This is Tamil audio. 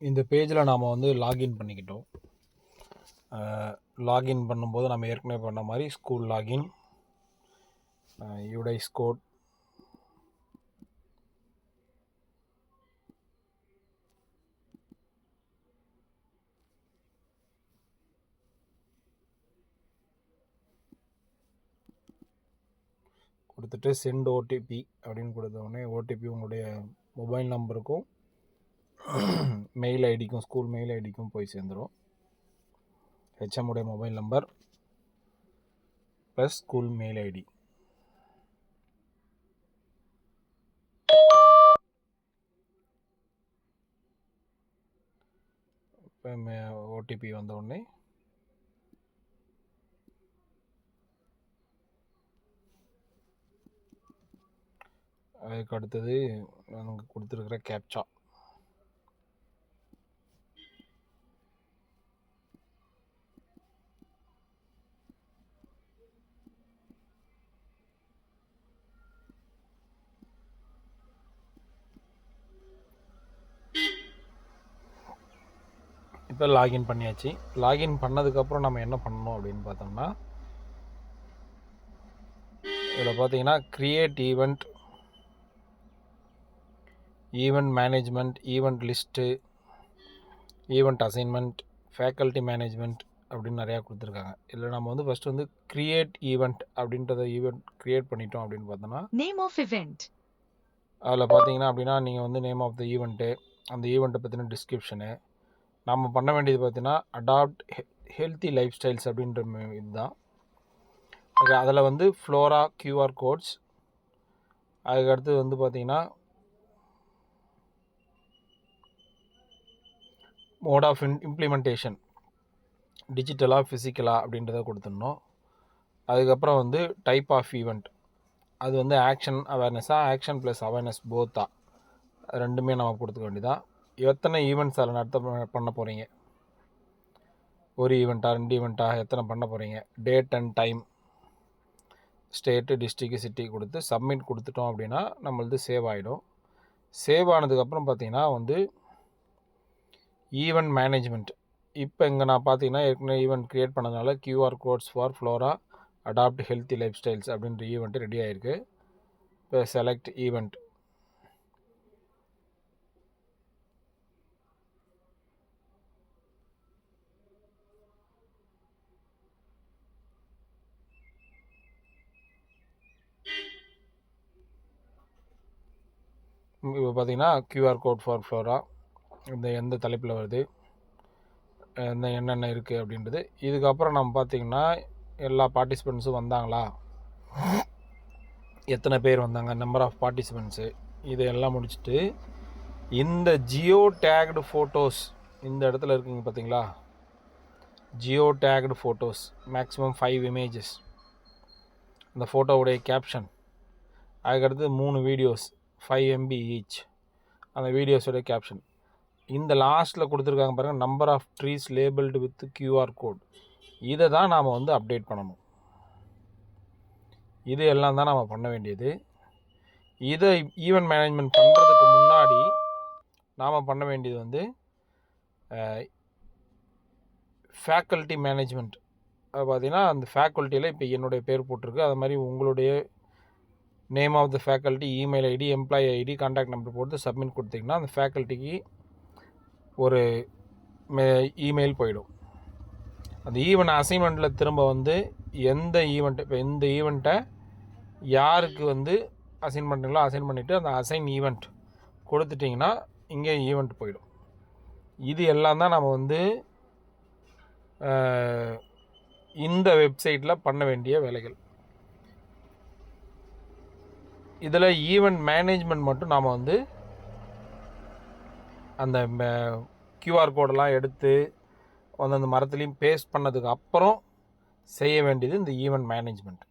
இந்த பேஜில் நாம் வந்து லாகின் பண்ணிக்கிட்டோம். லாகின் பண்ணும்போது நம்ம ஏற்கனவே பண்ண மாதிரி ஸ்கூல் லாகின், யூடைஸ் கோட், கொடுத்துட்டு சென்ட் ஓடிபி அப்படின்னு கொடுத்தோடனே ஓடிபி உங்களுடைய மொபைல் நம்பருக்கும் மெயில் ஐடிக்கும், ஸ்கூல் மெயில் ஐடிக்கும் போய் சேர்ந்துடும். ஹெச்எம்முடைய mobile number plus school mail ID. இப்போ ஓடிபி வந்தோடனே அதுக்கு அடுத்தது நாங்கள் கொடுத்துருக்குற கேப்சா. இப்போ லாகின் பண்ணியாச்சு. லாகின் பண்ணதுக்கப்புறம் நம்ம என்ன பண்ணணும் அப்படின்னு பார்த்தோம்னா, இதில் பார்த்தீங்கன்னா create event, event management, event list, event assignment, faculty management அப்படின்னு நிறையா கொடுத்துருக்காங்க. இதில் நம்ம வந்து ஃபஸ்ட்டு வந்து கிரியேட் ஈவெண்ட் அப்படின்றத ஈவெண்ட் கிரியேட் பண்ணிட்டோம் அப்படின்னு பார்த்தோன்னா, நேம் ஆஃப் இவெண்ட், அதில் பார்த்தீங்கன்னா அப்படின்னா நீங்கள் வந்து நேம் ஆஃப் த ஈவெண்ட்டு, அந்த ஈவெண்ட்டை பற்றின டிஸ்கிரிப்ஷனு, நம்ம பண்ண வேண்டியது பார்த்தீங்கன்னா அடாப்ட் ஹெல்த்தி லைஃப் ஸ்டைல்ஸ் அப்படின்ற இதுதான். அதில் வந்து ஃப்ளோரா QR கோட்ஸ், அதுக்கு அடுத்தது வந்து பார்த்திங்கன்னா மோட் ஆஃப் இம்ப்ளிமெண்டேஷன், டிஜிட்டலாக ஃபிசிக்கலாக அப்படின்றத கொடுத்துடணும். அதுக்கப்புறம் வந்து டைப் ஆஃப் ஈவெண்ட், அது வந்து ஆக்ஷன் அவேர்னஸாக, ஆக்ஷன் ப்ளஸ் அவேர்னஸ் போத்தா, ரெண்டுமே நம்ம கொடுத்துக்க வேண்டியதான். எத்தனை ஈவெண்ட்ஸ் அதில் பண்ண போகிறீங்க, ஒரு ஈவெண்ட்டாக, 2 ஈவெண்ட்டாக, எத்தனை பண்ண போகிறீங்க, date and time, state, district, city கொடுத்து சப்மிட் கொடுத்துட்டோம் அப்படின்னா நம்மளது சேவ் ஆகிடும். சேவ் ஆனதுக்கப்புறம் பார்த்திங்கன்னா வந்து ஈவெண்ட் மேனேஜ்மெண்ட். இப்போ இங்கே நான் பார்த்தீங்கன்னா ஏற்கனவே ஈவெண்ட் க்ரியேட் பண்ணதுனால QR codes for flora adopt healthy lifestyles அப்படின்ற ஈவெண்ட்டு ரெடி ஆகிருக்கு. இப்போ செலக்ட் ஈவெண்ட், இப்போ பார்த்தீங்கன்னா QR கோட் ஃபார் ஃப்ளோரா இந்த எந்த தலைப்பில் வருது, என்னென்ன இருக்குது அப்படின்றது. இதுக்கப்புறம் நம்ம பார்த்திங்கன்னா எல்லா பார்ட்டிசிபெண்ட்ஸும் வந்தாங்களா, எத்தனை பேர் வந்தாங்க, நம்பர் ஆஃப் பார்ட்டிசிபெண்ட்ஸு, இதையெல்லாம் முடிச்சுட்டு இந்த ஜியோ டேக்டு ஃபோட்டோஸ் இந்த இடத்துல இருக்குங்க பார்த்தீங்களா, Jio tagged photos maximum 5 images, அந்த ஃபோட்டோவுடைய கேப்ஷன், அதுக்கடுத்து 3 வீடியோஸ் 5 MB ஈச், அந்த வீடியோஸோடைய கேப்ஷன், இந்த லாஸ்ட்டில் கொடுத்துருக்காங்க பாருங்கள் number of trees labelled with QR code, இதை தான் நாம் வந்து அப்டேட் பண்ணணும். இது எல்லாம் தான் நாம் பண்ண வேண்டியது. இதை ஈவெண்ட் மேனேஜ்மெண்ட் பண்ணுறதுக்கு முன்னாடி நாம் பண்ண வேண்டியது வந்து ஃபேக்கல்ட்டி மேனேஜ்மெண்ட். அது பார்த்திங்கன்னா அந்த ஃபேக்கல்ட்டியில் இப்போ என்னுடைய பேர் போட்டிருக்கு, அது மாதிரி உங்களுடைய name of the faculty, email ID, employee ID, contact number போட்டு சப்மிட் கொடுத்திங்கன்னா அந்த ஃபேக்கல்ட்டிக்கு ஒரு இமெயில் போயிடும். அந்த ஈவெண்ட் அசைன்மெண்ட்டில் திரும்ப வந்து எந்த ஈவெண்ட், இப்போ இந்த ஈவெண்ட்டை யாருக்கு வந்து அசைன் பண்ணுறீங்களோ அசைன் பண்ணிவிட்டு அந்த அசைன் ஈவெண்ட் கொடுத்துட்டிங்கன்னா இங்கே ஈவெண்ட் போயிடும். இது எல்லாம் தான் நம்ம வந்து இந்த வெப்சைட்டில் பண்ண வேண்டிய வேலைகள். இதில் ஈவெண்ட் மேனேஜ்மெண்ட் மட்டும் நாம் வந்து அந்த QR கோடெல்லாம் எடுத்து அந்த மரத்துலேயும் பேஸ்ட் பண்ணதுக்கு அப்புறம் செய்ய வேண்டியது இந்த ஈவெண்ட் மேனேஜ்மெண்ட்.